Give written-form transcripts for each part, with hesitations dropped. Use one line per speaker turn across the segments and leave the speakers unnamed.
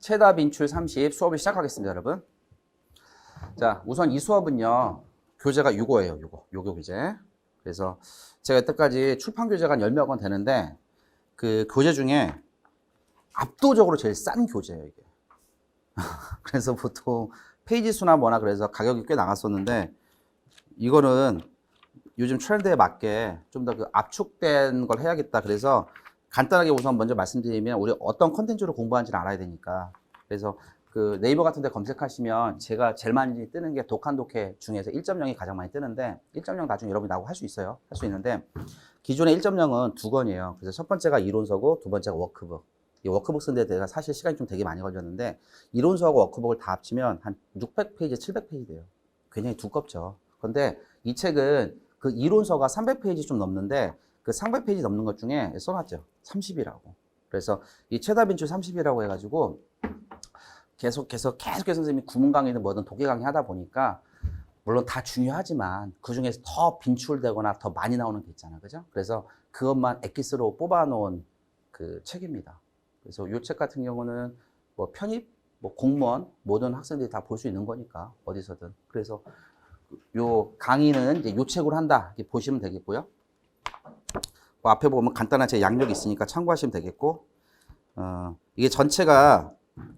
최다 빈출 30 수업을 시작하겠습니다, 여러분. 자, 우선 이 수업은요, 교재가 요거예요, 요거 교재. 그래서 제가 여태까지 출판 교재가 한 10몇 권 되는데, 그 교재 중에 압도적으로 제일 싼 교재예요, 이게. 그래서 보통 페이지 수나 뭐나 그래서 가격이 꽤 나갔었는데, 이거는 요즘 트렌드에 맞게 좀 더 그 압축된 걸 해야겠다. 그래서 간단하게 우선 먼저 말씀드리면 우리 어떤 컨텐츠로 공부하는지를 알아야 되니까. 그래서 그 네이버 같은 데 검색하시면 제가 제일 많이 뜨는 게 독한 독해 중에서 1.0이 가장 많이 뜨는데 1.0 나중에 여러분이 나오고 할 수 있어요. 할 수 있는데 기존의 1.0은 두 권이에요. 그래서 첫 번째가 이론서고 두 번째가 워크북. 이 워크북 쓰는데 내가 사실 시간이 좀 되게 많이 걸렸는데 이론서하고 워크북을 다 합치면 한 600페이지, 700페이지 돼요. 굉장히 두껍죠. 그런데 이 책은 그 이론서가 300페이지 좀 넘는데 그 300페이지 넘는 것 중에 써놨죠. 30이라고. 그래서 이 최다 빈출 30이라고 해가지고 계속해서 선생님이 구문 강의든 뭐든 독해 강의 하다 보니까 물론 다 중요하지만 그 중에서 더 빈출되거나 더 많이 나오는 게 있잖아. 그죠? 그래서 그것만 엑기스로 뽑아놓은 그 책입니다. 그래서 이 책 같은 경우는 뭐 편입, 뭐 공무원, 모든 학생들이 다 볼 수 있는 거니까 어디서든. 그래서 요 강의는 이제 요 책으로 한다. 이렇게 보시면 되겠고요. 뭐 앞에 보면 간단한 제 양력이 있으니까 참고하시면 되겠고, 이게 전체가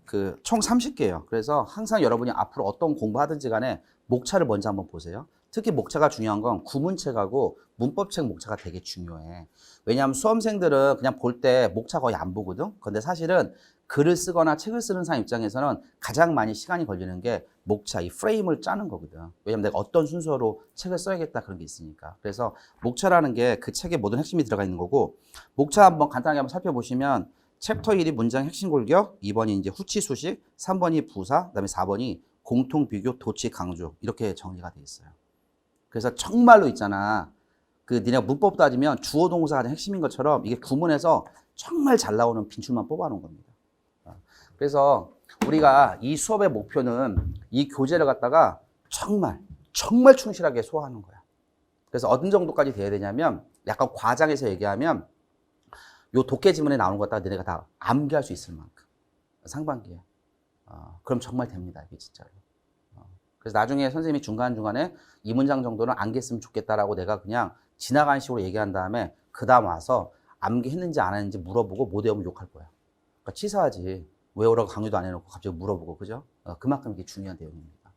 그 총 30개예요. 그래서 항상 여러분이 앞으로 어떤 공부하든지 간에 목차를 먼저 한번 보세요. 특히 목차가 중요한 건 구문책하고 문법책 목차가 되게 중요해. 왜냐하면 수험생들은 그냥 볼 때 목차 거의 안 보거든. 근데 사실은 글을 쓰거나 책을 쓰는 사람 입장에서는 가장 많이 시간이 걸리는 게 목차, 이 프레임을 짜는 거거든. 왜냐면 내가 어떤 순서로 책을 써야겠다 그런 게 있으니까. 그래서 목차라는 게 그 책의 모든 핵심이 들어가 있는 거고, 목차 한번 간단하게 한번 살펴보시면 챕터 1이 문장 핵심 골격, 2번이 이제 후치 수식, 3번이 부사, 그다음에 4번이 공통 비교, 도치 강조 이렇게 정리가 돼 있어요. 그래서 정말로 있잖아. 그 니네가 문법 따지면 주어 동사가 가장 핵심인 것처럼 이게 구문에서 정말 잘 나오는 빈출만 뽑아놓은 겁니다. 그래서 우리가 이 수업의 목표는 이 교재를 갖다가 정말 충실하게 소화하는 거야. 그래서 어느 정도까지 돼야 되냐면 약간 과장해서 얘기하면 요 독해 지문에 나오는 것 갖다가 너네가 다 암기할 수 있을 만큼 상반기에. 그럼 정말 됩니다. 이게 진짜로. 그래서 나중에 선생님이 중간중간에 이 문장 정도는 암기했으면 좋겠다라고 내가 그냥 지나가는 식으로 얘기한 다음에 그 다음 와서 암기했는지 안 했는지 물어보고 못 외우면 욕할 거야. 그러니까 치사하지. 외우라고 강의도 안 해놓고 갑자기 물어보고, 그죠? 그만큼 이게 중요한 내용입니다.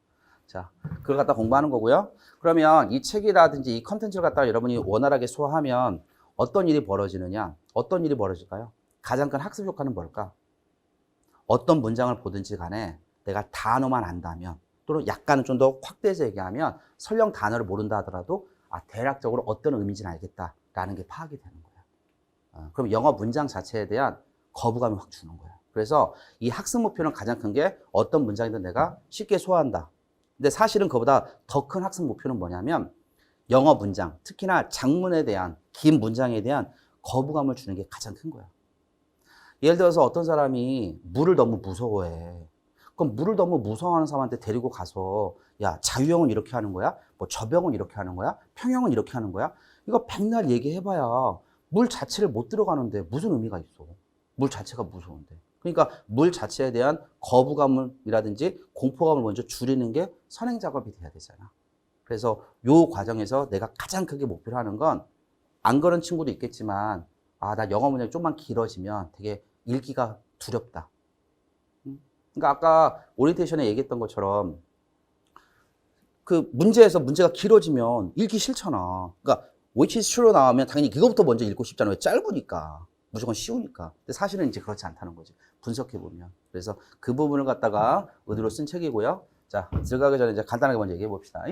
자, 그걸 갖다 공부하는 거고요. 그러면 이 책이라든지 이 컨텐츠를 갖다가 여러분이 원활하게 소화하면 어떤 일이 벌어지느냐? 어떤 일이 벌어질까요? 가장 큰 학습 효과는 뭘까? 어떤 문장을 보든지 간에 내가 단어만 안다면 또는 약간은 좀 더 확대해서 얘기하면 설령 단어를 모른다 하더라도 대략적으로 어떤 의미인지는 알겠다라는 게 파악이 되는 거야. 그럼 영어 문장 자체에 대한 거부감을 확 주는 거야. 그래서 이 학습 목표는 가장 큰 게 어떤 문장이든 내가 쉽게 소화한다. 근데 사실은 그보다 더 큰 학습 목표는 뭐냐면 영어 문장, 특히나 장문에 대한 긴 문장에 대한 거부감을 주는 게 가장 큰 거야. 예를 들어서 어떤 사람이 물을 너무 무서워해. 그럼 물을 너무 무서워하는 사람한테 데리고 가서 야, 자유형은 이렇게 하는 거야? 뭐 저병은 이렇게 하는 거야? 평형은 이렇게 하는 거야? 이거 백날 얘기해봐야 물 자체를 못 들어가는데 무슨 의미가 있어? 물 자체가 무서운데. 그러니까 물 자체에 대한 거부감이라든지 공포감을 먼저 줄이는 게 선행 작업이 돼야 되잖아. 그래서 요 과정에서 내가 가장 크게 목표로 하는 건 안 그런 친구도 있겠지만 나 영어 문장이 좀만 길어지면 되게 읽기가 두렵다. 그러니까 아까 오리엔테이션에 얘기했던 것처럼 그 문제가 길어지면 읽기 싫잖아. 그러니까 which is true로 나오면 당연히 그거부터 먼저 읽고 싶잖아. 왜? 짧으니까. 무조건 쉬우니까. 근데 사실은 이제 그렇지 않다는 거지. 분석해보면. 그래서 그 부분을 갖다가 의도로 쓴 책이고요. 자, 들어가기 전에 이제 간단하게 먼저 얘기해 봅시다.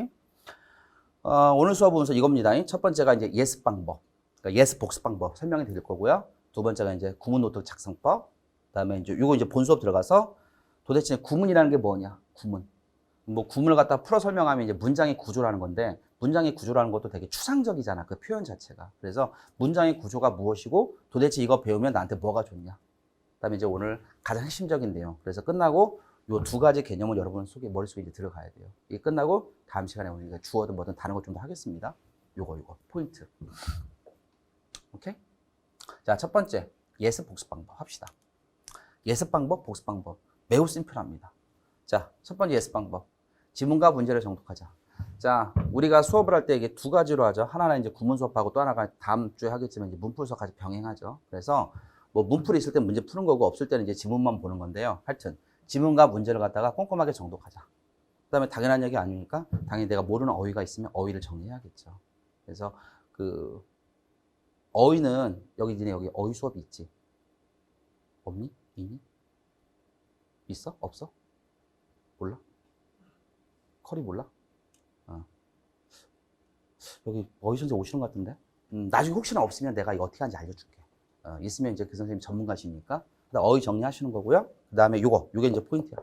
오늘 수업은 우선 이겁니다. 첫 번째가 이제 예습 방법. 그러니까 예습 복습 방법 설명해 드릴 거고요. 두 번째가 이제 구문 노트 작성법. 그다음에 이제 요거 이제 본 수업 들어가서 도대체 구문이라는 게 뭐냐? 구문. 뭐 구문을 갖다 풀어 설명하면 이제 문장의 구조라는 건데 문장의 구조라는 것도 되게 추상적이잖아. 그 표현 자체가. 그래서 문장의 구조가 무엇이고 도대체 이거 배우면 나한테 뭐가 좋냐? 그다음에 이제 오늘 가장 핵심적인 내용. 그래서 끝나고 요 두 가지 개념을 여러분 머릿속에 이제 들어가야 돼요. 이게 끝나고 다음 시간에 우리가 주어든 뭐든 다른 것 좀 더 하겠습니다. 요거 포인트. 오케이? 자, 첫 번째 예습 복습 방법 합시다. 예습 방법, 복습 방법. 매우 심플합니다. 자, 첫 번째 예습 방법. 지문과 문제를 정독하자. 자, 우리가 수업을 할 때 이게 두 가지로 하죠. 하나는 이제 구문 수업하고 또 하나가 다음 주에 하겠지만 이제 문풀 수업까지 병행하죠. 그래서 뭐 문풀이 있을 때 문제 푸는 거고 없을 때는 이제 지문만 보는 건데요. 하여튼 지문과 문제를 갖다가 꼼꼼하게 정독하자. 그다음에 당연한 얘기 아니니까 당연히 내가 모르는 어휘가 있으면 어휘를 정리해야겠죠. 그래서 그 어휘는 여기 어휘 수업이 있지. 없니? 있니? 있어? 없어? 몰라? 커리 몰라? 여기 어휘 선생님 오시는 것 같은데? 나중에 혹시나 없으면 내가 이거 어떻게 하는지 알려줄게. 있으면 이제 그 선생님 전문가시니까. 어휘 정리하시는 거고요. 그 다음에 요게 이제 포인트야.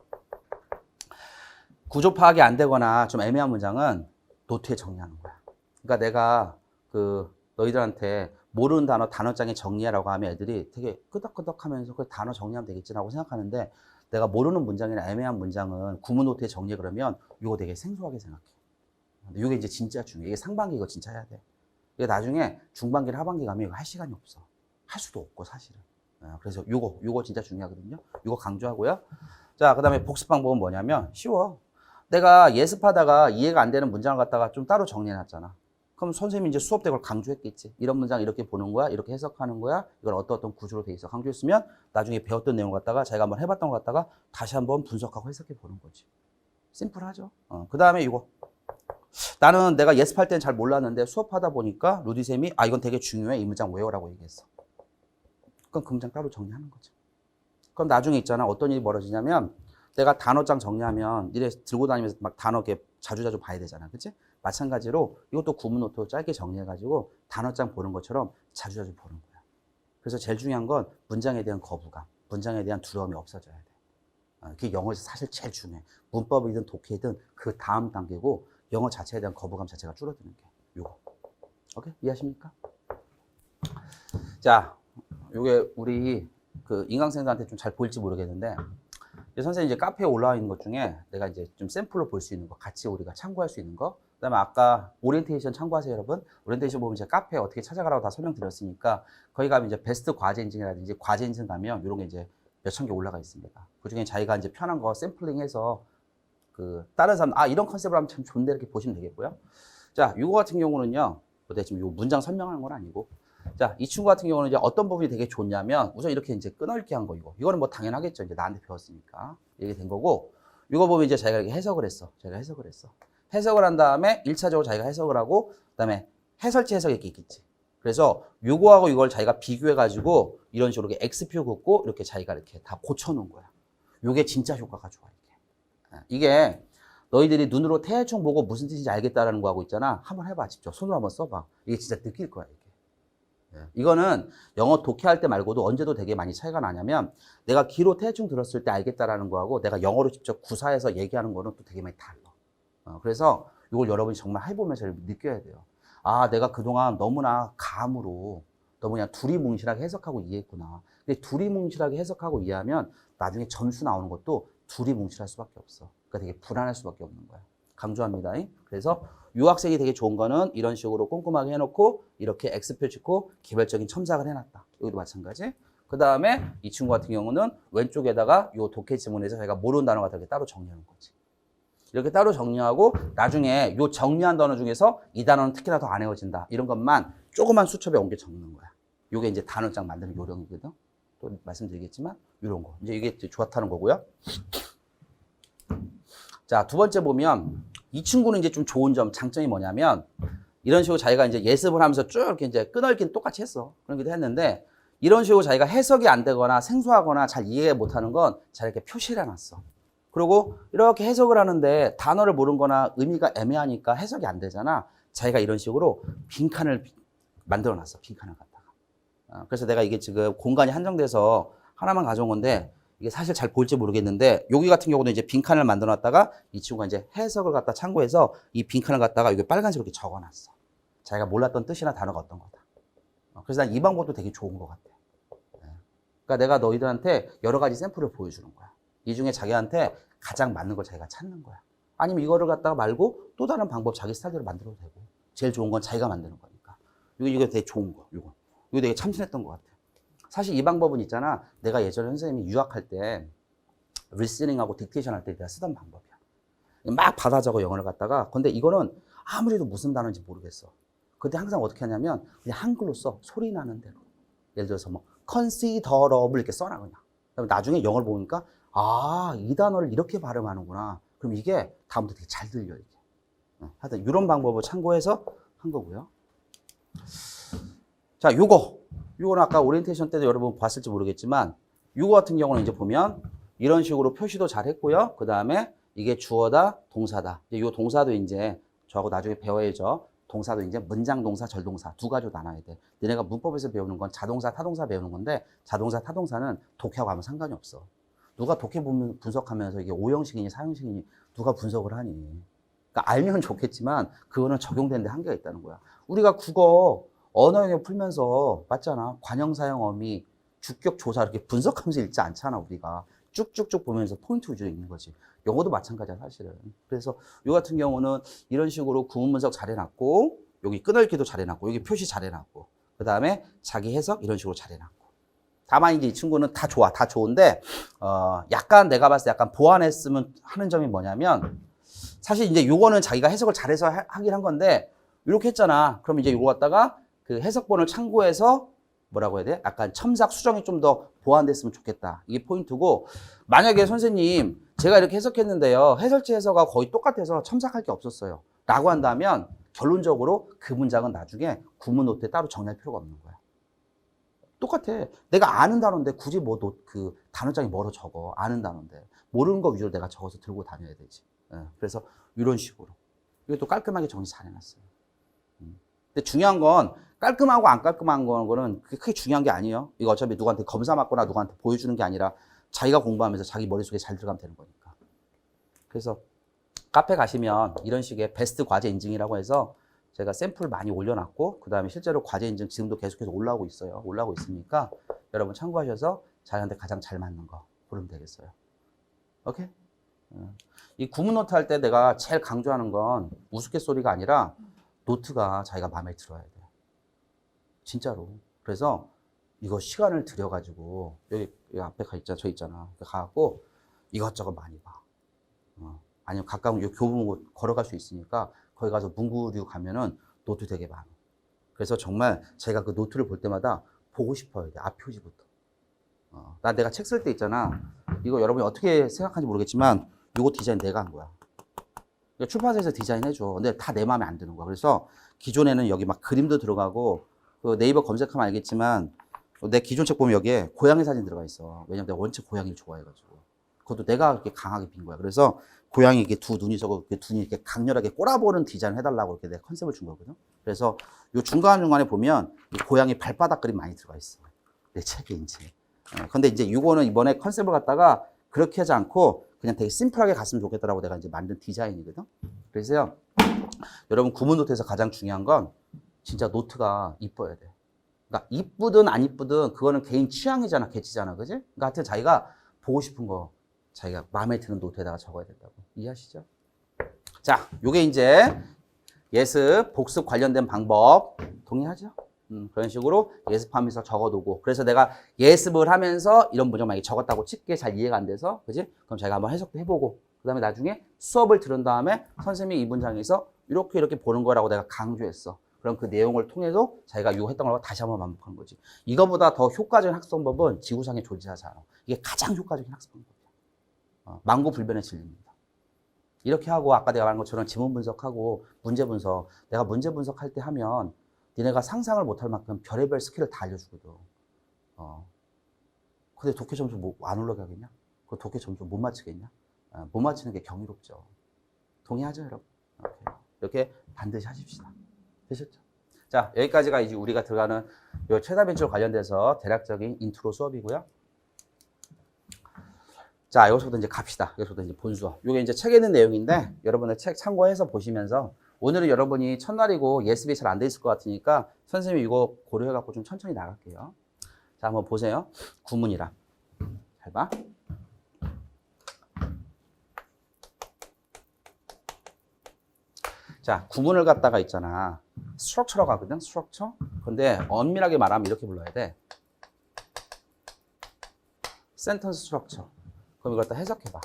구조 파악이 안 되거나 좀 애매한 문장은 노트에 정리하는 거야. 그러니까 내가 그 너희들한테 모르는 단어장에 정리하라고 하면 애들이 되게 끄덕끄덕 하면서 그 단어 정리하면 되겠지라고 생각하는데 내가 모르는 문장이나 애매한 문장은 구문 노트에 정리해 그러면 이거 되게 생소하게 생각해. 근데 이게 이제 진짜 중요해. 이게 상반기 이거 진짜 해야 돼. 이게 나중에 중반기나 하반기 가면 이거 할 시간이 없어. 할 수도 없고 사실은. 그래서 요거 진짜 중요하거든요. 요거 강조하고요. 자, 그 다음에 복습 방법은 뭐냐면 쉬워. 내가 예습하다가 이해가 안 되는 문장을 갖다가 좀 따로 정리해놨잖아. 그럼 선생님이 이제 수업 때 그걸 강조했겠지. 이런 문장 이렇게 보는 거야. 이렇게 해석하는 거야. 이걸 어떤 구조로 돼 있어. 강조했으면 나중에 배웠던 내용을 갖다가 자기가 한번 해봤던 걸 갖다가 다시 한번 분석하고 해석해 보는 거지. 심플하죠. 그 다음에 이거. 나는 내가 예습할 때는 잘 몰랐는데 수업하다 보니까 루디쌤이 이건 되게 중요해. 이 문장 외워라고 얘기했어. 그럼 그 문장 따로 정리하는 거죠. 그럼 나중에 있잖아. 어떤 일이 벌어지냐면 내가 단어장 정리하면 이래 들고 다니면서 막 단어 이렇게 자주자주 봐야 되잖아. 그치? 마찬가지로 이것도 구문 노트 짧게 정리해가지고 단어장 보는 것처럼 자주자주 보는 거야. 그래서 제일 중요한 건 문장에 대한 거부감, 문장에 대한 두려움이 없어져야 돼. 그게 영어에서 사실 제일 중요해. 문법이든 독해든 그 다음 단계고 영어 자체에 대한 거부감 자체가 줄어드는 게 요거. 오케이? 이해하십니까? 자, 요게 우리 그 인강생들한테 좀 잘 보일지 모르겠는데 선생님 이제 카페에 올라와 있는 것 중에 내가 이제 좀 샘플로 볼 수 있는 거 같이 우리가 참고할 수 있는 거 그다음에 아까 오리엔테이션 참고하세요 여러분. 오리엔테이션 보면 제가 카페에 어떻게 찾아가라고 다 설명드렸으니까 거기 가면 이제 베스트 과제 인증이라든지 과제 인증 가면 이런 게 이제 몇천 개 올라가 있습니다. 그중에 자기가 이제 편한 거 샘플링해서 그 다른 사람 이런 컨셉으로 하면 참 좋은데 이렇게 보시면 되겠고요. 자, 이거 같은 경우는요. 내가 지금 요 문장 설명하는 건 아니고 자, 이 친구 같은 경우는 이제 어떤 부분이 되게 좋냐면 우선 이렇게 이제 끈넓게 한 거 이거는 뭐 당연하겠죠. 이제 나한테 배웠으니까 이게 된 거고 이거 보면 이제 자기가 이렇게 해석을 했어. 해석을 한 다음에 1차적으로 자기가 해석을 하고 그다음에 해설지 해석이 이렇게 있겠지. 그래서 요거하고 이걸 자기가 비교해 가지고 이런 식으로 이렇게 X표 긋고 이렇게 자기가 이렇게 다 고쳐 놓은 거야. 요게 진짜 효과가 좋아 이게 너희들이 눈으로 대충 보고 무슨 뜻인지 알겠다라는 거 하고 있잖아. 한번 해봐 직접 손으로 한번 써봐. 이게 진짜 느낄 거야 이게. 이거는 영어 독해할 때 말고도 언제도 되게 많이 차이가 나냐면 내가 귀로 대충 들었을 때 알겠다라는 거하고 내가 영어로 직접 구사해서 얘기하는 거는 또 되게 많이 달라. 그래서 이걸 여러분이 정말 해보면서 느껴야 돼요. 내가 그동안 너무나 감으로 너무 그냥 두리뭉실하게 해석하고 이해했구나. 근데 두리뭉실하게 해석하고 이해하면 나중에 점수 나오는 것도 두리뭉실할 수밖에 없어. 그러니까 되게 불안할 수밖에 없는 거야. 강조합니다. 그래서 유학생이 되게 좋은 거는 이런 식으로 꼼꼼하게 해놓고 이렇게 X표 찍고 개별적인 첨삭을 해놨다. 여기도 마찬가지. 그 다음에 이 친구 같은 경우는 왼쪽에다가 요 독해 지문에서 자기가 모르는 단어 같은 게 따로 정리하는 거지. 이렇게 따로 정리하고 나중에 요 정리한 단어 중에서 이 단어는 특히나 더 안 외워진다. 이런 것만 조그만 수첩에 옮겨 적는 거야. 요게 이제 단어장 만드는 요령이거든. 또 말씀드리겠지만 이런 거. 이제 이게 좋다는 거고요. 자, 두 번째 보면 이 친구는 이제 좀 좋은 점, 장점이 뭐냐면 이런 식으로 자기가 이제 예습을 하면서 쭉 이렇게 이제 끈넓기는 똑같이 했어. 그런 것도 했는데 이런 식으로 자기가 해석이 안 되거나 생소하거나 잘 이해 못하는 건 잘 이렇게 표시를 해놨어. 그리고 이렇게 해석을 하는데 단어를 모르는 거나 의미가 애매하니까 해석이 안 되잖아. 자기가 이런 식으로 빈칸을 만들어 놨어. 빈칸을 갖다가. 그래서 내가 이게 지금 공간이 한정돼서 하나만 가져온 건데 이게 사실 잘 보일지 모르겠는데 여기 같은 경우는 이제 빈칸을 만들어 놨다가 이 친구가 이제 해석을 갖다 참고해서 이 빈칸을 갖다가 여기 빨간색으로 이렇게 적어 놨어. 자기가 몰랐던 뜻이나 단어가 어떤 거다. 그래서 난 이 방법도 되게 좋은 것 같아. 그러니까 내가 너희들한테 여러 가지 샘플을 보여주는 거야. 이 중에 자기한테 가장 맞는 걸 자기가 찾는 거야. 아니면 이거를 갖다가 말고 또 다른 방법 자기 스타일대로 만들어도 되고 제일 좋은 건 자기가 만드는 거니까. 이거 되게 좋은 거. 이거 되게 참신했던 것 같아. 사실 이 방법은 있잖아. 내가 예전에 선생님이 유학할 때 리스닝하고 딕테이션 할 때 내가 쓰던 방법이야. 막 받아 적어 영어를 갖다가. 근데 이거는 아무리도 무슨 단어인지 모르겠어. 그때 항상 어떻게 하냐면 그냥 한글로 써. 소리 나는 대로. 예를 들어서 뭐 considerable 이렇게 써놔 그냥. 그다음에 나중에 영어를 보니까 아, 이 단어를 이렇게 발음하는구나. 그럼 이게 다음부터 되게 잘 들려 이게. 하여튼 이런 방법을 참고해서 한 거고요. 자, 요거는 아까 오리엔테이션 때도 여러분 봤을지 모르겠지만 요거 같은 경우는 이제 보면 이런 식으로 표시도 잘 했고요. 그 다음에 이게 주어다, 동사다. 이제 요 동사도 이제 저하고 나중에 배워야죠. 동사도 이제 문장 동사, 절동사 두 가지로 나눠야 돼. 너네가 문법에서 배우는 건 자동사, 타동사 배우는 건데 자동사, 타동사는 독해하고 아무 상관이 없어. 누가 독해 분석하면서 이게 5형식이니 4형식이니 누가 분석을 하니. 그러니까 알면 좋겠지만 그거는 적용되는 데 한계가 있다는 거야. 우리가 국어 언어 영역 풀면서 맞잖아. 관형, 사형, 어미, 주격, 조사 이렇게 분석하면서 읽지 않잖아 우리가. 쭉쭉쭉 보면서 포인트 위주로 읽는 거지. 영어도 마찬가지야 사실은. 그래서 요 같은 경우는 이런 식으로 구문 분석 잘 해놨고 여기 끊어읽기도 잘 해놨고 여기 표시 잘 해놨고 그 다음에 자기 해석 이런 식으로 잘 해놨고 다만 이제 이 친구는 다 좋아. 다 좋은데 약간 내가 봤을 때 약간 보완했으면 하는 점이 뭐냐면 사실 이제 요거는 자기가 해석을 잘해서 하긴 한 건데 이렇게 했잖아. 그럼 이제 요거 갖다가 그 해석본을 참고해서 뭐라고 해야 돼? 약간 첨삭 수정이 좀 더 보완됐으면 좋겠다. 이게 포인트고 만약에 선생님 제가 이렇게 해석했는데요. 해설지 해석하고 거의 똑같아서 첨삭할 게 없었어요. 라고 한다면 결론적으로 그 문장은 나중에 구문 노트에 따로 정리할 필요가 없는 거야. 똑같아. 내가 아는 단어인데 굳이 뭐 그 단어장이 뭐로 적어. 아는 단어인데. 모르는 거 위주로 내가 적어서 들고 다녀야 되지. 그래서 이런 식으로. 이것도 깔끔하게 정리 잘 해놨어요. 근데 중요한 건 깔끔하고 안 깔끔한 거는 그게 크게 중요한 게 아니에요. 이거 어차피 누구한테 검사 받거나 누구한테 보여주는 게 아니라 자기가 공부하면서 자기 머릿속에 잘 들어가면 되는 거니까. 그래서 카페 가시면 이런 식의 베스트 과제 인증이라고 해서 제가 샘플 많이 올려놨고 그 다음에 실제로 과제 인증 지금도 계속해서 올라오고 있어요. 올라오고 있으니까 여러분 참고하셔서 자기한테 가장 잘 맞는 거 고르면 되겠어요. 오케이? 이 구문 노트 할 때 내가 제일 강조하는 건 우스갯소리가 아니라 노트가 자기가 마음에 들어야 돼. 진짜로. 그래서 이거 시간을 들여가지고 여기 앞에 저 있잖아. 가갖고 이것저것 많이 봐. 아니면 가까운 교보문 걸어갈 수 있으니까 거기 가서 문구류 가면은 노트 되게 많아. 그래서 정말 제가 그 노트를 볼 때마다 보고 싶어요. 앞 표지부터. 나 내가 책 쓸 때 있잖아. 이거 여러분이 어떻게 생각하는지 모르겠지만 이거 디자인 내가 한 거야. 출판사에서 디자인해줘. 근데 다 내 마음에 안 드는 거야. 그래서 기존에는 여기 막 그림도 들어가고 그 네이버 검색하면 알겠지만 내 기존 책 보면 여기에 고양이 사진 들어가 있어. 왜냐면 내가 원체 고양이를 좋아해가지고. 그것도 내가 그렇게 강하게 빈 거야. 그래서 고양이 이렇게 두 눈이 저거 두 눈이 이렇게 강렬하게 꼬라보는 디자인 해달라고 이렇게 내가 컨셉을 준 거거든. 그래서 요 중간중간에 보면 이 고양이 발바닥 그림 많이 들어가 있어. 내 책에 이제. 근데 이제 이거는 이번에 컨셉을 갖다가 그렇게 하지 않고 그냥 되게 심플하게 갔으면 좋겠다라고 내가 이제 만든 디자인이거든. 그래서요, 여러분 구문 노트에서 가장 중요한 건 진짜 노트가 이뻐야 돼. 그러니까 이쁘든 안 이쁘든 그거는 개인 취향이잖아, 개취잖아, 그지? 그러니까 하여튼 자기가 보고 싶은 거, 자기가 마음에 드는 노트에다가 적어야 된다고. 이해하시죠? 자, 요게 이제 예습, 복습 관련된 방법 동의하죠? 그런 식으로 예습하면서 적어두고 그래서 내가 예습을 하면서 이런 문장 만약에 적었다고 칠게 잘 이해가 안 돼서 그지? 그럼 자기가 한번 해석도 해보고 그 다음에 나중에 수업을 들은 다음에 선생님이 이 문장에서 이렇게 보는 거라고 내가 강조했어. 그럼 그 내용을 통해서 자기가 이거 했던 걸 다시 한번 반복하는 거지. 이거보다 더 효과적인 학습 방법은 지구상에 존재하지 않아. 이게 가장 효과적인 학습 방법이야. 만고불변의 진리입니다. 이렇게 하고 아까 내가 말한 것처럼 지문 분석하고 문제 분석 내가 문제 분석할 때 하면 니네가 상상을 못할 만큼 별의별 스킬을 다 알려주거든. 근데 독해 점수 뭐 안 올라가겠냐? 그 독해 점수 못 맞추겠냐? 못 맞추는 게 경이롭죠. 동의하죠, 여러분? 이렇게 반드시 하십시다. 되셨죠? 자, 여기까지가 이제 우리가 들어가는 요 최다 변출 관련돼서 대략적인 인트로 수업이고요. 자, 여기서부터 이제 갑시다. 여기서부터 이제 본수업. 이게 이제 책에 있는 내용인데 여러분들 책 참고해서 보시면서 오늘은 여러분이 첫날이고 예습이 잘 안 돼 있을 것 같으니까 선생님이 이거 고려해갖고 좀 천천히 나갈게요. 자, 한번 보세요. 구문이랑. 잘 봐. 자, 구문을 갖다가 있잖아. 스트럭처라고 하거든, 스트럭처. 근데 엄밀하게 말하면 이렇게 불러야 돼. 센턴스 스트럭처. 그럼 이걸 다 해석해봐.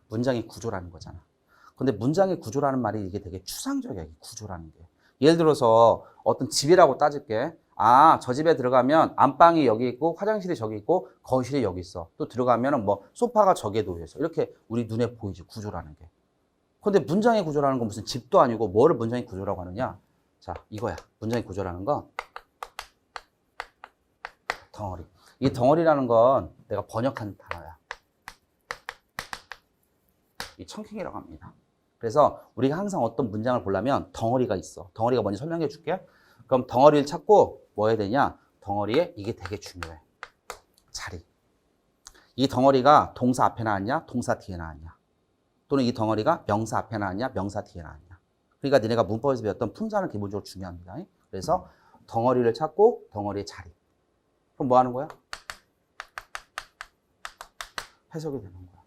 문장의 구조라는 거잖아. 근데 문장의 구조라는 말이 이게 되게 추상적이야, 이 구조라는 게. 예를 들어서 어떤 집이라고 따질게. 아, 저 집에 들어가면 안방이 여기 있고 화장실이 저기 있고 거실이 여기 있어. 또 들어가면은 뭐 소파가 저기에 놓여 있어. 이렇게 우리 눈에 보이지, 구조라는 게. 근데 문장의 구조라는 건 무슨 집도 아니고 뭐를 문장의 구조라고 하느냐? 자, 이거야. 문장의 구조라는 건 덩어리. 이 덩어리라는 건 내가 번역한 단어야. 이 청킹이라고 합니다. 그래서 우리가 항상 어떤 문장을 보려면 덩어리가 있어. 덩어리가 뭔지 설명해 줄게. 그럼 덩어리를 찾고 뭐 해야 되냐? 덩어리에 이게 되게 중요해. 자리. 이 덩어리가 동사 앞에 나왔냐? 동사 뒤에 나왔냐? 또는 이 덩어리가 명사 앞에 나왔냐? 명사 뒤에 나왔냐? 그러니까 니네가 문법에서 배웠던 품사는 기본적으로 중요합니다. 그래서 덩어리를 찾고 덩어리의 자리. 그럼 뭐 하는 거야? 해석이 되는 거야.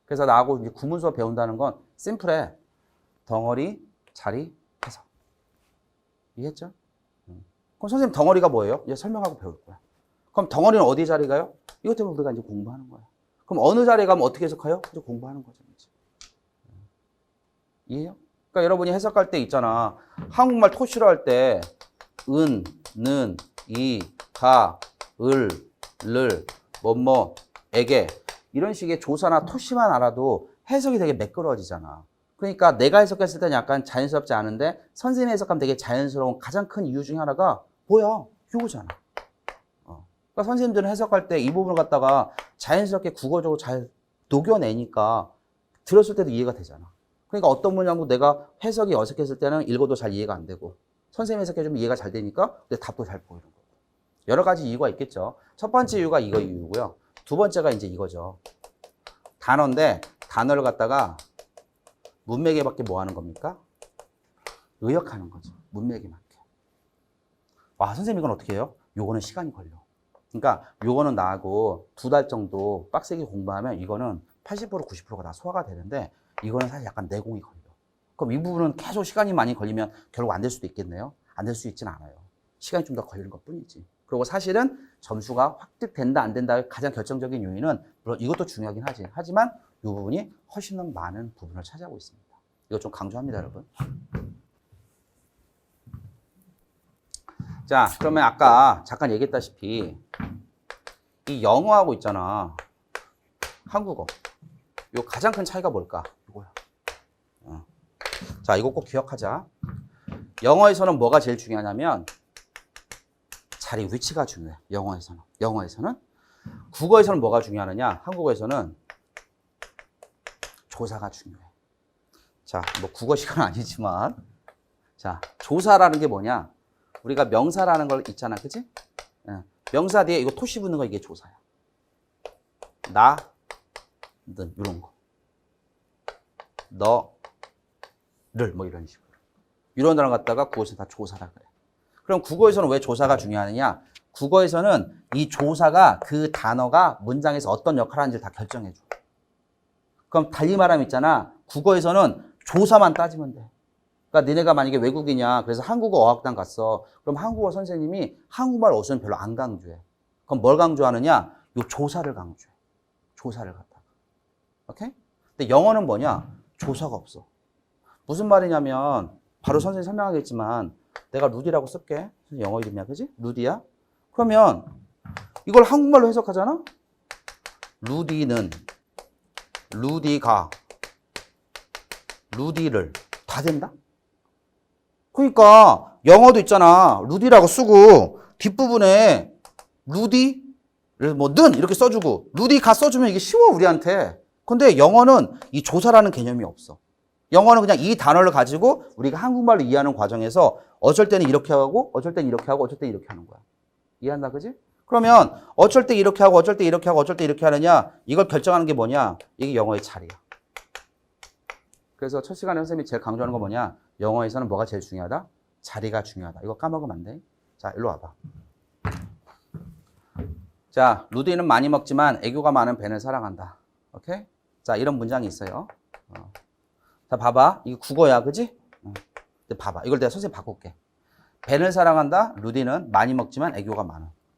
그래서 나하고 이제 구문 수업 배운다는 건 심플해. 덩어리, 자리, 해석. 이해했죠? 그럼 선생님 덩어리가 뭐예요? 이제 설명하고 배울 거야. 그럼 덩어리는 어디 자리가요? 이것 때문에 우리가 이제 공부하는 거야. 그럼 어느 자리에 가면 어떻게 해석해요? 이제 공부하는 거죠. 이제. 이해요? 그러니까 여러분이 해석할 때 있잖아. 한국말 토시로 할 때 은, 는, 이, 가, 을, 를, 뭐뭐, 에게 이런 식의 조사나 토시만 알아도 해석이 되게 매끄러워지잖아. 그러니까 내가 해석했을 때는 약간 자연스럽지 않은데 선생님이 해석하면 되게 자연스러운 가장 큰 이유 중에 하나가 뭐야? 요거잖아. 그러니까 선생님들은 해석할 때 이 부분을 갖다가 자연스럽게 국어적으로 잘 녹여내니까 들었을 때도 이해가 되잖아. 그러니까 어떤 문장도 내가 해석이 어색했을 때는 읽어도 잘 이해가 안 되고 선생님이 해석해주면 이해가 잘 되니까 내 답도 잘 보이는 거고. 여러 가지 이유가 있겠죠. 첫 번째 이유가 이거 이유고요. 두 번째가 이제 이거죠. 단어인데 단어를 갖다가 문맥에 맞게 뭐 하는 겁니까? 의역하는 거죠. 문맥에 맞게. 와, 선생님 이건 어떻게 해요? 요거는 시간이 걸려. 그러니까 요거는 나하고 2달 정도 빡세게 공부하면 이거는 80% 90%가 다 소화가 되는데 이거는 사실 약간 내공이 걸려. 그럼 이 부분은 계속 시간이 많이 걸리면 결국 안 될 수도 있겠네요. 안 될 수 있진 않아요. 시간이 좀 더 걸리는 것 뿐이지. 그리고 사실은 점수가 확득된다 안 된다의 가장 결정적인 요인은 물론 이것도 중요하긴 하지. 하지만 이 부분이 훨씬 더 많은 부분을 차지하고 있습니다. 이거 좀 강조합니다, 여러분. 자, 그러면 아까 잠깐 얘기했다시피 이 영어하고 있잖아. 한국어. 요 가장 큰 차이가 뭘까? 이거야. 자, 이거 꼭 기억하자. 영어에서는 뭐가 제일 중요하냐면 자리, 위치가 중요해. 영어에서는. 국어에서는 뭐가 중요하느냐? 한국어에서는 조사가 중요해. 자, 뭐 국어 시간은 아니지만 자, 조사라는 게 뭐냐? 우리가 명사라는 걸 있잖아. 그치? 명사 뒤에 이거 토시 붙는 거 이게 조사야. 나, 는 이런 거. 너를 뭐 이런 식으로. 이런 단어 갖다가 국어에서 다 조사라 그래. 그럼 국어에서는 왜 조사가 중요하느냐? 국어에서는 이 조사가 그 단어가 문장에서 어떤 역할을 하는지를 다 결정해줘. 그럼 달리 말하면 있잖아. 국어에서는 조사만 따지면 돼. 그러니까 니네가 만약에 외국이냐, 그래서 한국어 어학당 갔어. 그럼 한국어 선생님이 한국말 어순 별로 안 강조해. 그럼 뭘 강조하느냐? 요 조사를 강조해. 조사를 갖다가. 오케이? 근데 영어는 뭐냐? 조사가 없어. 무슨 말이냐면 바로 선생님이 설명하겠지만 내가 루디라고 쓸게. 영어 이름이야, 그지? 루디야. 그러면 이걸 한국말로 해석하잖아? 루디는, 루디가, 루디를 다 된다? 그러니까 영어도 있잖아. 루디라고 쓰고 뒷부분에 루디를 뭐 는 이렇게 써주고 루디가 써주면 이게 쉬워 우리한테. 근데 영어는 이 조사라는 개념이 없어. 영어는 그냥 이 단어를 가지고 우리가 한국말로 이해하는 과정에서 어쩔 때는 이렇게 하고 어쩔 때는 이렇게 하고 어쩔 때는 이렇게 하는 거야. 이해한다, 그지? 그러면 어쩔 때 이렇게 하고 어쩔 때 이렇게 하고 어쩔 때 이렇게 하느냐, 이걸 결정하는 게 뭐냐? 이게 영어의 자리야. 그래서 첫 시간에 선생님이 제일 강조하는 건 뭐냐? 영어에서는 뭐가 제일 중요하다? 자리가 중요하다. 이거 까먹으면 안 돼. 자, 일로 와봐. 자, 루디는 많이 먹지만 애교가 많은 벤을 사랑한다. 오케이? 자, 이런 문장이 있어요. 자, 봐봐. 이거 국어야, 그지? 근데 봐봐. 이걸 내가 선생님 바꿀게. 벤을 사랑한다. 루디는 많이 먹지만 애교가 많아.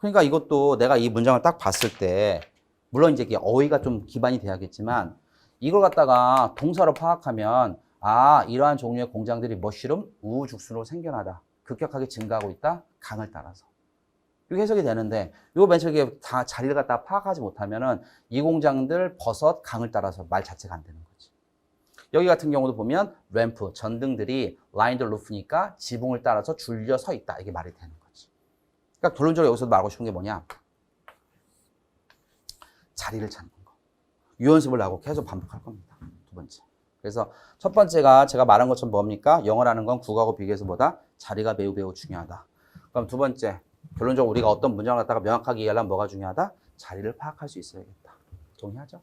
그러니까 이것도 내가 이 문장을 딱 봤을 때 물론 이제 이게 어휘가 좀 기반이 돼야겠지만 이걸 갖다가 동사로 파악하면 아 이러한 종류의 공장들이 머쉬룸 우후죽순으로 생겨나다. 급격하게 증가하고 있다. 강을 따라서. 이게 해석이 되는데 이거 맨 처음에 다 자리를 갖다가 파악하지 못하면은 이 공장들 버섯 강을 따라서 말 자체가 안 되는 거지. 여기 같은 경우도 보면 램프 전등들이 라인드 루프니까 지붕을 따라서 줄려 서 있다. 이게 말이 되는 거지. 그러니까 결론적으로 여기서 말하고 싶은 게 뭐냐? 자리를 찾는 거. 이 연습을 하고 계속 반복할 겁니다. 두 번째. 그래서 첫 번째가 제가 말한 것처럼 뭡니까? 영어라는 건 국어하고 비교해서 뭐다? 자리가 매우 중요하다. 그럼 두 번째. 결론적으로 우리가 어떤 문장을 갖다가 명확하게 이해하려면 뭐가 중요하다? 자리를 파악할 수 있어야겠다. 동의하죠?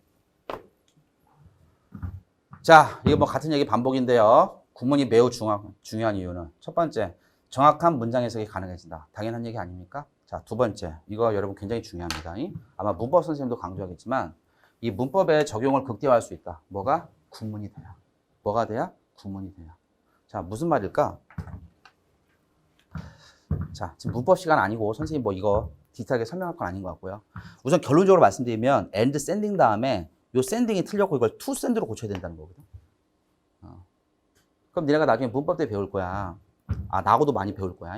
자, 이거 뭐 같은 얘기 반복인데요. 구문이 매우 중요한 이유는 첫 번째, 정확한 문장 해석이 가능해진다. 당연한 얘기 아닙니까? 자, 두 번째, 이거 여러분 굉장히 중요합니다. 아마 문법 선생님도 강조하겠지만 이 문법의 적용을 극대화할 수 있다. 뭐가? 구문이 돼야. 뭐가 돼야? 구문이 돼야. 자, 무슨 말일까? 자, 지금 문법 시간 아니고 선생님 뭐 이거 디테일하게 설명할 건 아닌 것 같고요. 우선 결론적으로 말씀드리면 and sending 다음에 요 sending이 틀렸고 이걸 to send로 고쳐야 된다는 거거든. 그럼 니네가 나중에 문법 때 배울 거야. 아, 나하고도 많이 배울 거야.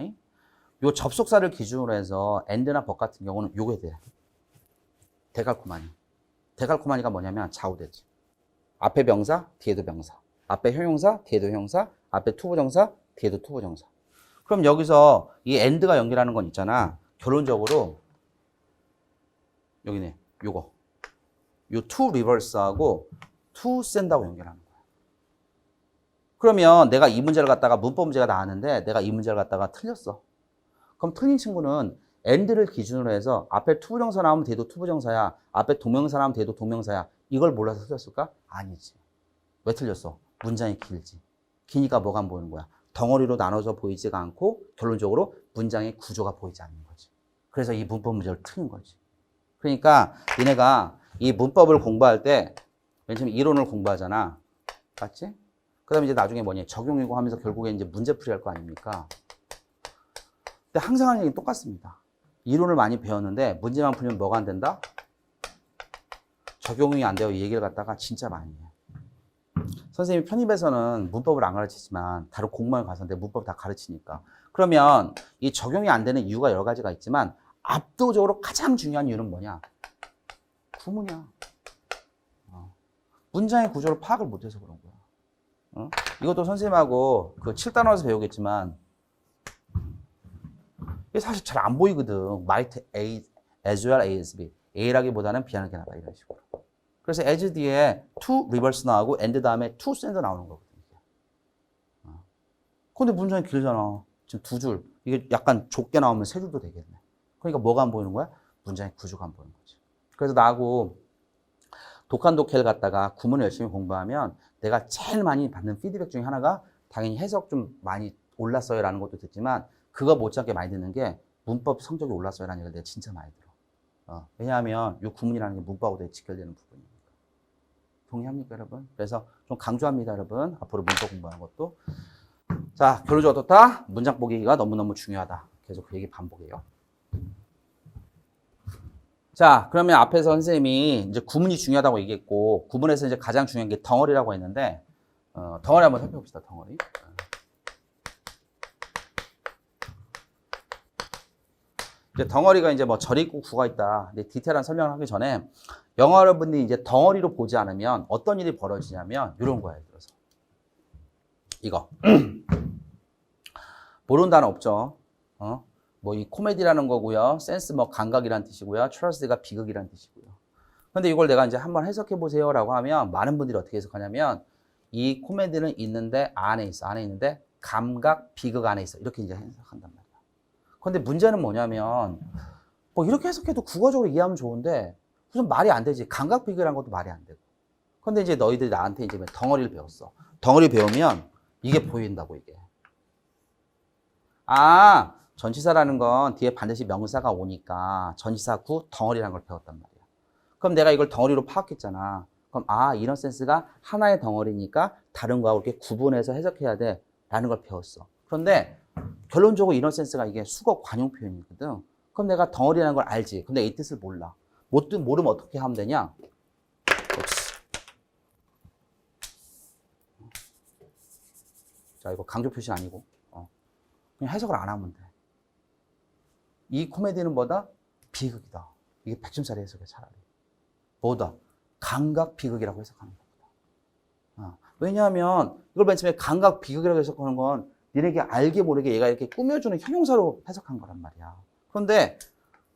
요 접속사를 기준으로 해서 and나 but 같은 경우는 요게 돼. 데칼코마니. 데칼코마니가 뭐냐면 좌우대지. 앞에 명사, 뒤에도 명사. 앞에 형용사, 뒤에도 형용사. 앞에 투부정사, 뒤에도 투부정사. 그럼 여기서 이 and가 연결하는 건 있잖아. 결론적으로 여기네. 요거. 요 to reverse하고 to send하고 연결하는 거야. 그러면 내가 이 문제를 갖다가 문법 문제가 나왔는데 내가 이 문제를 갖다가 틀렸어. 그럼 틀린 친구는 and를 기준으로 해서 앞에 투부정사 나오면 뒤에도 투부정사야. 앞에 동명사 나오면 뒤에도 동명사야. 이걸 몰라서 틀렸을까? 아니지. 왜 틀렸어? 문장이 길지. 기니까 뭐가 안 보이는 거야? 덩어리로 나눠져 보이지가 않고 결론적으로 문장의 구조가 보이지 않는 거지. 그래서 이 문법 문제를 틀린 거지. 그러니까 니네가 이 문법을 공부할 때 맨 처음에 이론을 공부하잖아. 맞지? 그 다음에 이제 나중에 뭐냐 적용이고 하면서 결국에 이제 문제풀이 할 거 아닙니까? 근데 항상 하는 얘기는 똑같습니다. 이론을 많이 배웠는데 문제만 풀면 뭐가 안 된다? 적용이 안 돼요. 이 얘기를 갖다가 진짜 많이 해요. 선생님이 편입에서는 문법을 안 가르치지만 다른 공무원 가서 내 문법 다 가르치니까. 그러면 이 적용이 안 되는 이유가 여러 가지가 있지만 압도적으로 가장 중요한 이유는 뭐냐? 구문이야. 문장의 구조를 파악을 못해서 그런 거야. 이것도 선생님하고 그 7단원에서 배우겠지만 이게 사실 잘 안 보이거든. might A as well as B. A라기보다는 B하는 게 낫다 이런 식으로. 그래서 as 뒤에 to reverse 나오고 and 다음에 to send 나오는 거거든요. 근데 문장이 길잖아. 지금 두 줄. 이게 약간 좁게 나오면 세 줄도 되겠네. 그러니까 뭐가 안 보이는 거야? 문장의 구조가 안 보이는 거지. 그래서 나하고 독한 독해를 갖다가 구문을 열심히 공부하면 내가 제일 많이 받는 피드백 중에 하나가 당연히 해석 좀 많이 올랐어요 라는 것도 듣지만 그거 못지않게 많이 듣는 게 문법 성적이 올랐어요 라는 얘기를 내가 진짜 많이 들어. 왜냐하면 이 구문이라는 게 문법하고 되게 직결되는 부분이니까. 동의합니까 여러분? 그래서 좀 강조합니다 여러분. 앞으로 문법 공부하는 것도. 자, 결론적으로 어떻다? 문장 보기가 너무너무 중요하다. 계속 그 얘기 반복해요. 자, 그러면 앞에서 선생님이 이제 구문이 중요하다고 얘기했고, 구문에서 이제 가장 중요한 게 덩어리라고 했는데, 덩어리 한번 살펴봅시다, 덩어리. 이제 덩어리가 이제 뭐 절이 있고 구가 있다. 근데 디테일한 설명을 하기 전에, 영어 여러분들이 이제 덩어리로 보지 않으면 어떤 일이 벌어지냐면, 이런 거예요, 들어서. 이거. 모르는 단어 없죠? 뭐 이 코미디라는 거고요. 센스 뭐 감각이란 뜻이고요. 트러스트가 비극이란 뜻이고요. 근데 이걸 내가 이제 한번 해석해 보세요라고 하면 많은 분들이 어떻게 해석하냐면 이 코미디는 있는데 안에 있어. 안에 있는데 감각, 비극 안에 있어. 이렇게 이제 해석한단 말이야. 근데 문제는 뭐냐면 뭐 이렇게 해석해도 국어적으로 이해하면 좋은데 무슨 말이 안 되지. 감각, 비극이라는 것도 말이 안 되고. 근데 이제 너희들이 나한테 이제 덩어리를 배웠어. 덩어리 배우면 이게 보인다고 이게. 아, 전치사라는 건 뒤에 반드시 명사가 오니까 전치사 구 덩어리라는 걸 배웠단 말이야. 그럼 내가 이걸 덩어리로 파악했잖아. 그럼 아, 이런 센스가 하나의 덩어리니까 다른 거하고 이렇게 구분해서 해석해야 돼 라는 걸 배웠어. 그런데 결론적으로 이런 센스가 이게 수거 관용 표현이거든. 그럼 내가 덩어리라는 걸 알지. 근데 이 뜻을 몰라. 모르면 어떻게 하면 되냐? 그렇지. 자, 이거 강조 표시 아니고. 그냥 해석을 안 하면 돼. 이 코미디는 뭐다? 비극이다. 이게 100점짜리 해석이야, 차라리. 뭐다? 감각 비극이라고 해석하는 겁니다. 왜냐하면 이걸 맨 처음에 감각 비극이라고 해석하는 건 니네게 알게 모르게 얘가 이렇게 꾸며주는 형용사로 해석한 거란 말이야. 그런데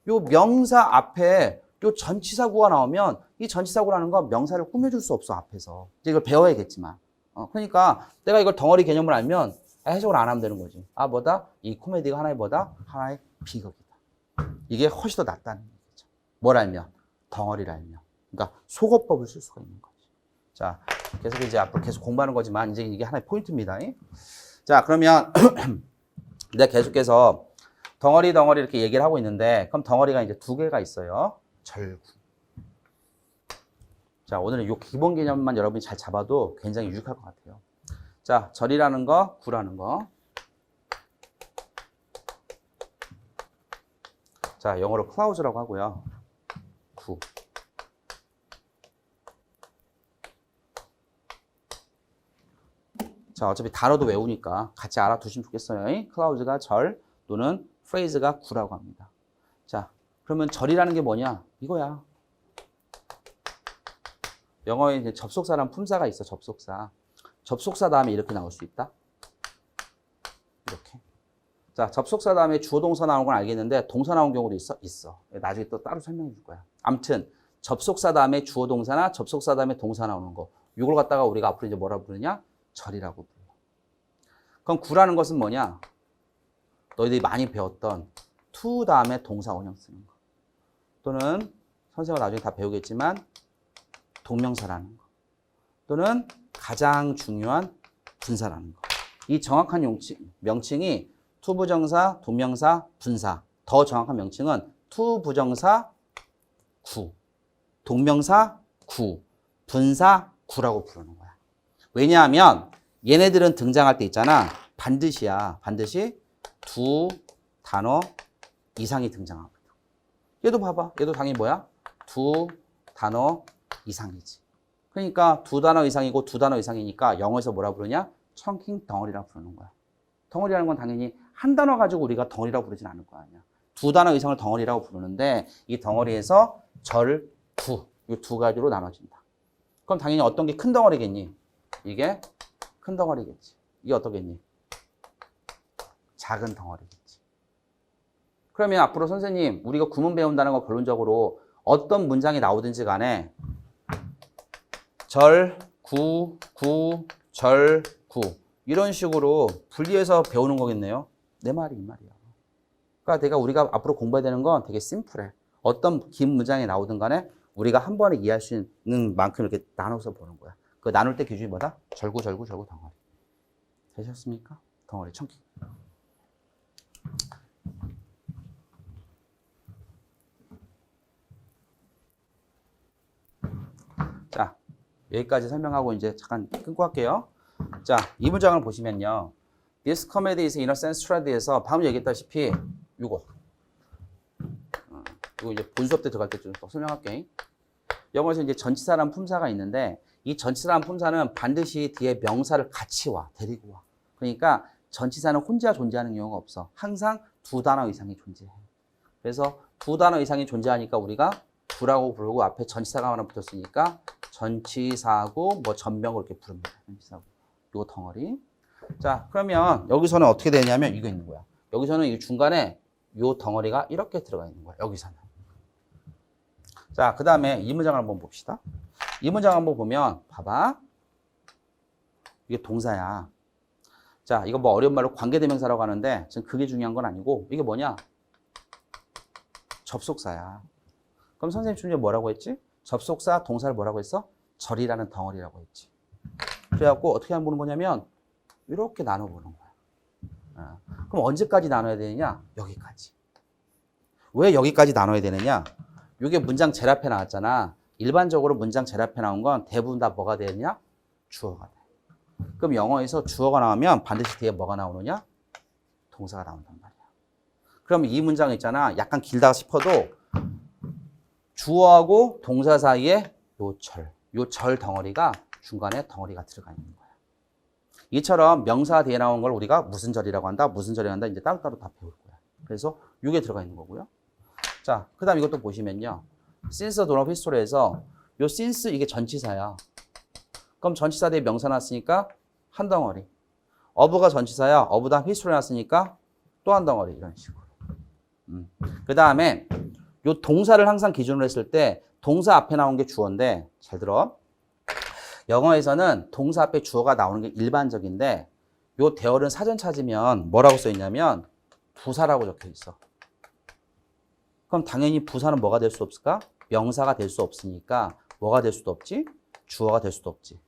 요 명사 앞에 요 전치사구가 나오면 이 전치사구라는 건 명사를 꾸며줄 수 없어, 앞에서. 이제 이걸 배워야겠지만. 그러니까 내가 이걸 덩어리 개념을 알면 해석을 안 하면 되는 거지. 뭐다? 이 코미디가 하나의 뭐다? 하나의 비극이다. 이게 훨씬 더 낫다는 얘기죠. 뭘 알면? 덩어리를 알면. 그러니까 속어법을 쓸 수가 있는 거지. 자, 계속 이제 앞으로 계속 공부하는 거지만 이제 이게 하나의 포인트입니다. 자, 그러면 내가 계속해서 덩어리 이렇게 얘기를 하고 있는데, 그럼 덩어리가 이제 두 개가 있어요. 절구. 자, 오늘은 이 기본 개념만 여러분이 잘 잡아도 굉장히 유익할 것 같아요. 자, 절이라는 거, 구라는 거. 자, 영어로 clouds라고 하고요. 구. 자, 어차피 단어도 외우니까 같이 알아두시면 좋겠어요. clouds가 절 또는 phrase가 구라고 합니다. 자, 그러면 절이라는 게 뭐냐? 이거야. 영어에 이제 접속사란 품사가 있어, 접속사. 접속사 다음에 이렇게 나올 수 있다. 이렇게. 자, 접속사 다음에 주어 동사 나오는 건 알겠는데 동사 나온 경우도 있어. 나중에 또 따로 설명해 줄 거야. 아무튼 접속사 다음에 주어 동사나 접속사 다음에 동사 나오는 거. 이걸 갖다가 우리가 앞으로 이제 뭐라 부르냐? 절이라고 불러. 그럼 구라는 것은 뭐냐? 너희들이 많이 배웠던 to 다음에 동사 원형 쓰는 거. 또는 선생님은 나중에 다 배우겠지만 동명사라는 거. 또는 가장 중요한 분사라는 거. 이 정확한 명칭이 to 부정사, 동명사, 분사. 더 정확한 명칭은 to 부정사 구, 동명사 구, 분사 구라고 부르는 거야. 왜냐하면 얘네들은 등장할 때 있잖아. 반드시 두 단어 이상이 등장하거든. 얘도 봐봐. 얘도 당연히 뭐야? 두 단어 이상이지. 그러니까 두 단어 이상이고 두 단어 이상이니까 영어에서 뭐라 부르냐? 청킹 덩어리라고 부르는 거야. 덩어리라는 건 당연히 한 단어 가지고 우리가 덩어리라고 부르진 않을 거 아니야. 두 단어 이상을 덩어리라고 부르는데 이 덩어리에서 절, 구, 이 두 가지로 나눠진다. 그럼 당연히 어떤 게 큰 덩어리겠니? 이게 큰 덩어리겠지. 이게 어떻겠니? 작은 덩어리겠지. 그러면 앞으로 선생님, 우리가 구문 배운다는 거 결론적으로 어떤 문장이 나오든지 간에 절, 구, 절, 구 이런 식으로 분리해서 배우는 거겠네요. 내 말이 이 말이야. 그러니까 우리가 앞으로 공부해야 되는 건 되게 심플해. 어떤 긴 문장이 나오든 간에 우리가 한 번에 이해할 수 있는 만큼 이렇게 나눠서 보는 거야. 그 나눌 때 기준이 뭐다? 절구 덩어리. 되셨습니까? 덩어리 청기. 자, 여기까지 설명하고 이제 잠깐 끊고 할게요. 자, 이 문장을 보시면요. This comedy is in a sense tragedy.에서 방금 얘기했다시피 이거 이제 본 수업 때 들어갈 때 좀 더 설명할게. 영어에서 이제 전치사란 품사가 있는데 이 전치사란 품사는 반드시 뒤에 명사를 같이 와, 데리고 와. 그러니까 전치사는 혼자 존재하는 경우가 없어. 항상 두 단어 이상이 존재해. 그래서 두 단어 이상이 존재하니까 우리가 구라고 부르고 앞에 전치사가 하나 붙었으니까 전치사구 뭐 전명을 이렇게 부릅니다. 전치사구. 요거 덩어리. 자, 그러면 여기서는 어떻게 되냐면 이거 있는 거야. 여기서는 이 중간에 요 덩어리가 이렇게 들어가 있는 거야. 여기서는. 자, 그 다음에 이 문장을 한번 봅시다. 이 문장 한번 보면 봐봐. 이게 동사야. 자, 이거 뭐 어려운 말로 관계대명사라고 하는데 지금 그게 중요한 건 아니고 이게 뭐냐? 접속사야. 그럼 선생님 중에 뭐라고 했지? 접속사 동사를 뭐라고 했어? 절이라는 덩어리라고 했지. 그래갖고 어떻게 하면 보는 거냐면 이렇게 나눠보는 거야. 그럼 언제까지 나눠야 되느냐? 여기까지. 왜 여기까지 나눠야 되느냐? 이게 문장 제일 앞에 나왔잖아. 일반적으로 문장 제일 앞에 나온 건 대부분 다 뭐가 되느냐? 주어가 돼. 그럼 영어에서 주어가 나오면 반드시 뒤에 뭐가 나오느냐? 동사가 나온단 말이야. 그럼 이 문장 있잖아. 약간 길다 싶어도 주어하고 동사 사이에 요 절 덩어리가 중간에 덩어리가 들어가 있는 거야. 이처럼 명사 뒤에 나온 걸 우리가 무슨 절이라고 한다, 무슨 절이라고 한다, 이제 따로따로 다 배울 거야. 그래서 이게 들어가 있는 거고요. 자, 그 다음 이것도 보시면요. since don't of history에서 요 since 이게 전치사야. 그럼 전치사 대에 명사 났으니까 한 덩어리. of가 전치사야. of 다음 history 났으니까 또 한 덩어리. 이런 식으로. 그 다음에 요 동사를 항상 기준으로 했을 때 동사 앞에 나온 게 주어인데 잘 들어. 영어에서는 동사 앞에 주어가 나오는 게 일반적인데 요 대어는 사전 찾으면 뭐라고 써 있냐면 부사라고 적혀 있어. 그럼 당연히 부사는 뭐가 될 수 없을까? 명사가 될 수 없으니까 뭐가 될 수도 없지? 주어가 될 수도 없지.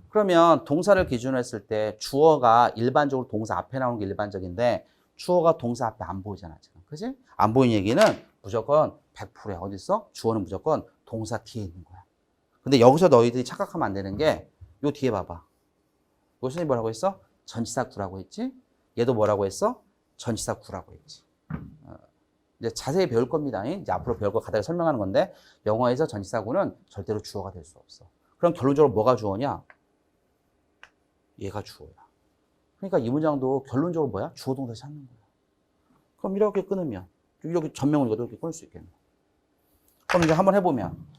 그러면 동사를 기준으로 했을 때 주어가 일반적으로 동사 앞에 나오는 게 일반적인데 주어가 동사 앞에 안 보이잖아, 지금. 그지? 안 보이는 얘기는 무조건 100%야. 어디 있어? 주어는 무조건 동사 뒤에 있는 거야. 근데 여기서 너희들이 착각하면 안 되는 게 요 뒤에 봐봐. 요선생님 뭐라고 했어? 전치사 구라고 했지? 얘도 뭐라고 했어? 전치사 구라고 했지. 이제 자세히 배울 겁니다. 이제 앞으로 배울 거 가다가 설명하는 건데 영어에서 전치사 구는 절대로 주어가 될 수 없어. 그럼 결론적으로 뭐가 주어냐? 얘가 주어야. 그러니까 이 문장도 결론적으로 뭐야? 주어 동사 찾는 거야. 그럼 이렇게 끊으면 이렇게 전명을 이것도 이렇게 끊을 수 있겠네. 그럼 이제 한번 해보면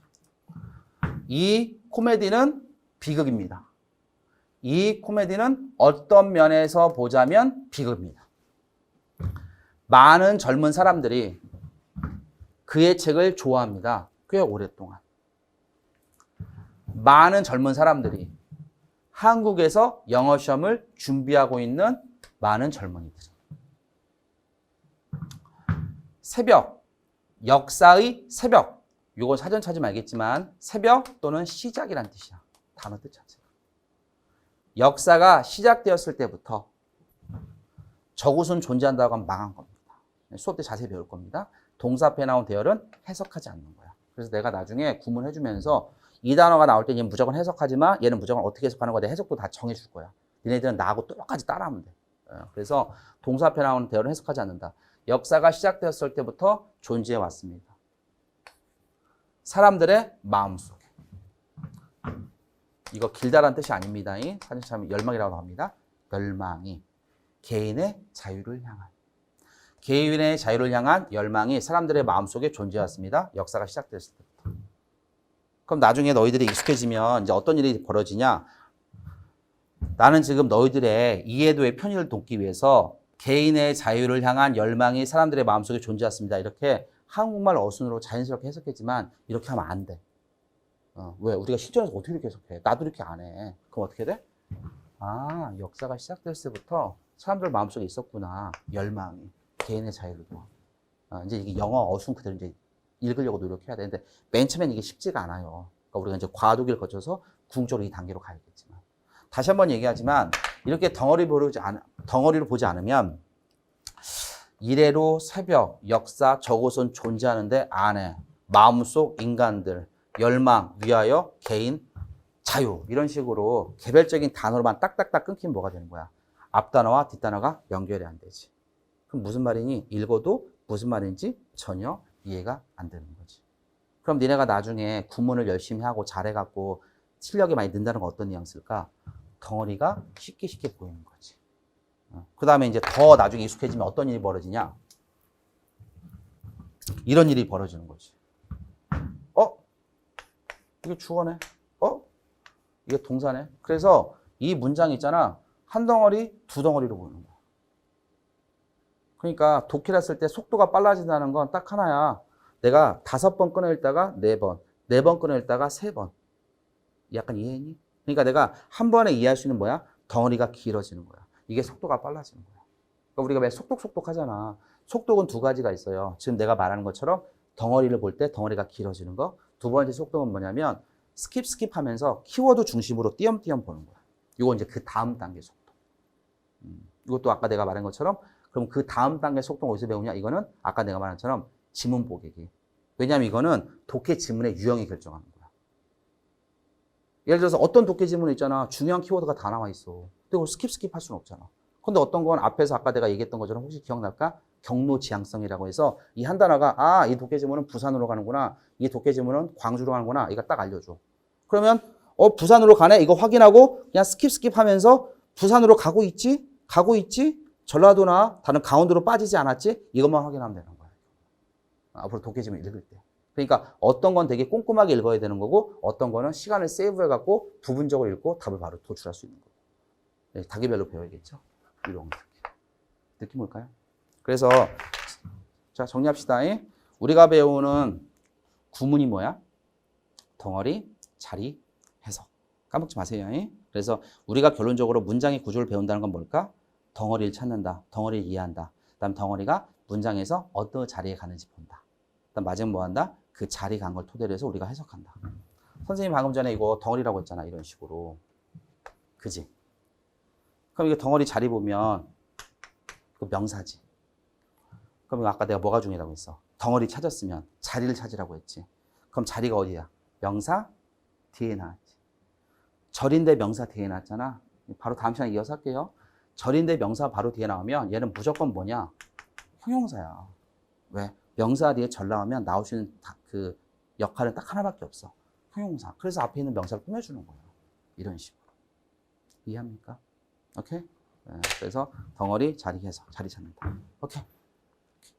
이 코미디는 비극입니다. 이 코미디는 어떤 면에서 보자면 비극입니다. 많은 젊은 사람들이 그의 책을 좋아합니다. 꽤 오랫동안. 많은 젊은 사람들이 한국에서 영어 시험을 준비하고 있는 많은 젊은이들. 새벽, 역사의 새벽. 요거 사전 찾으면 알겠지만 새벽 또는 시작이란 뜻이야. 단어 뜻 자체가. 역사가 시작되었을 때부터 저곳은 존재한다고 하면 망한 겁니다. 수업 때 자세히 배울 겁니다. 동사 앞에 나온 대열은 해석하지 않는 거야. 그래서 내가 나중에 구문해주면서 이 단어가 나올 때 얘는 무조건 해석하지만 얘는 무조건 어떻게 해석하는 거야. 해석도 다 정해줄 거야. 니네들은 나하고 똑같이 따라하면 돼. 그래서 동사 앞에 나오는 대열은 해석하지 않는다. 역사가 시작되었을 때부터 존재해 왔습니다. 사람들의 마음속에. 이거 길다란 뜻이 아닙니다. 사실 참 열망이라고 합니다. 열망이 개인의 자유를 향한. 개인의 자유를 향한 열망이 사람들의 마음속에 존재했습니다. 역사가 시작됐을 때부터. 그럼 나중에 너희들이 익숙해지면 이제 어떤 일이 벌어지냐? 나는 지금 너희들의 이해도의 편의를 돕기 위해서 개인의 자유를 향한 열망이 사람들의 마음속에 존재했습니다. 이렇게 한국말 어순으로 자연스럽게 해석했지만 이렇게 하면 안 돼. 왜? 우리가 실전에서 어떻게 이렇게 해석해? 나도 이렇게 안 해. 그럼 어떻게 돼? 아, 역사가 시작됐을 때부터 사람들 마음속에 있었구나. 열망이. 개인의 자유를 도. 이제 이게 영어 어순 그대로 이제 읽으려고 노력해야 되는데 맨 처음엔 이게 쉽지가 않아요. 그러니까 우리가 이제 과도기를 거쳐서 궁극적으로 이 단계로 가야겠지만. 다시 한번 얘기하지만 이렇게 덩어리를 보지 않으면 이래로 새벽, 역사, 저곳은 존재하는데 안에 마음속 인간들, 열망, 위하여, 개인, 자유 이런 식으로 개별적인 단어로만 딱딱딱 끊기면 뭐가 되는 거야? 앞단어와 뒷단어가 연결이 안 되지. 그럼 무슨 말이니? 읽어도 무슨 말인지 전혀 이해가 안 되는 거지. 그럼 니네가 나중에 구문을 열심히 하고 잘해갖고 실력이 많이 는다는 건 어떤 뉘앙스일까? 덩어리가 쉽게 보이는 거지. 그 다음에 이제 더 나중에 익숙해지면 어떤 일이 벌어지냐? 이런 일이 벌어지는 거지. 이게 주어네. 이게 동사네. 그래서 이 문장 있잖아. 한 덩어리, 두 덩어리로 보이는 거야. 그러니까 독해를 했을 때 속도가 빨라진다는 건 딱 하나야. 내가 5번 끊어 읽다가 4번, 4번 끊어 읽다가 3번. 약간 이해했니? 그러니까 내가 한 번에 이해할 수 있는 뭐야? 덩어리가 길어지는 거야. 이게 속도가 빨라지는 거야. 그러니까 우리가 왜 속독 하잖아. 속독은 두 가지가 있어요. 지금 내가 말하는 것처럼 덩어리를 볼 때 덩어리가 길어지는 거. 두 번째 속독은 뭐냐면 스킵 하면서 키워드 중심으로 띄엄띄엄 보는 거야. 이거 이제 그 다음 단계 속독. 이것도 아까 내가 말한 것처럼 그럼 그 다음 단계 속독 어디서 배우냐? 이거는 아까 내가 말한 것처럼 지문 보기기. 왜냐하면 이거는 독해 지문의 유형이 결정하는 거야. 예를 들어서 어떤 독해 지문 있잖아. 중요한 키워드가 다 나와 있어. 근데 그걸 스킵 할 수는 없잖아. 근데 어떤 건 앞에서 아까 내가 얘기했던 것처럼 혹시 기억날까? 경로 지향성이라고 해서 이 한 단어가 이 도깨지문은 부산으로 가는구나. 이 도깨지문은 광주로 가는구나. 이거 딱 알려줘. 그러면 부산으로 가네. 이거 확인하고 그냥 스킵 하면서 부산으로 가고 있지? 가고 있지? 전라도나 다른 강원도로 빠지지 않았지? 이것만 확인하면 되는 거야. 앞으로 도깨지문 읽을 때. 그러니까 어떤 건 되게 꼼꼼하게 읽어야 되는 거고 어떤 거는 시간을 세이브해갖고 부분적으로 읽고 답을 바로 도출할 수 있는 거고. 네, 단계별로 배워야겠죠. 이런 거. 느낌 올까요? 그래서 자 정리합시다. 우리가 배우는 구문이 뭐야? 덩어리, 자리, 해석. 까먹지 마세요. 그래서 우리가 결론적으로 문장의 구조를 배운다는 건 뭘까? 덩어리를 찾는다. 덩어리를 이해한다. 그다음 덩어리가 문장에서 어떤 자리에 가는지 본다. 그다음 마지막 뭐 한다? 그 자리 간 걸 토대로 해서 우리가 해석한다. 선생님 방금 전에 이거 덩어리라고 했잖아. 이런 식으로. 그지? 그럼 이거 덩어리 자리 보면 그 명사지. 그럼 아까 내가 뭐가 중요하다고 했어? 덩어리 찾았으면 자리를 찾으라고 했지. 그럼 자리가 어디야? 명사 뒤에 나왔지. 절인데 명사 뒤에 나왔잖아. 바로 다음 시간에 이어서 할게요. 절인데 명사 바로 뒤에 나오면 얘는 무조건 뭐냐? 형용사야. 왜? 명사 뒤에 절 나오면 나올 수 있는 그 역할은 딱 하나밖에 없어. 형용사. 그래서 앞에 있는 명사를 꾸며주는 거야. 이런 식으로. 이해합니까? 오케이? 네, 그래서 덩어리, 자리 해서 자리 찾는다. 오케이?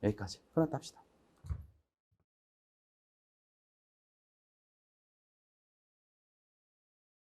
여기까지. 끝났다 합시다.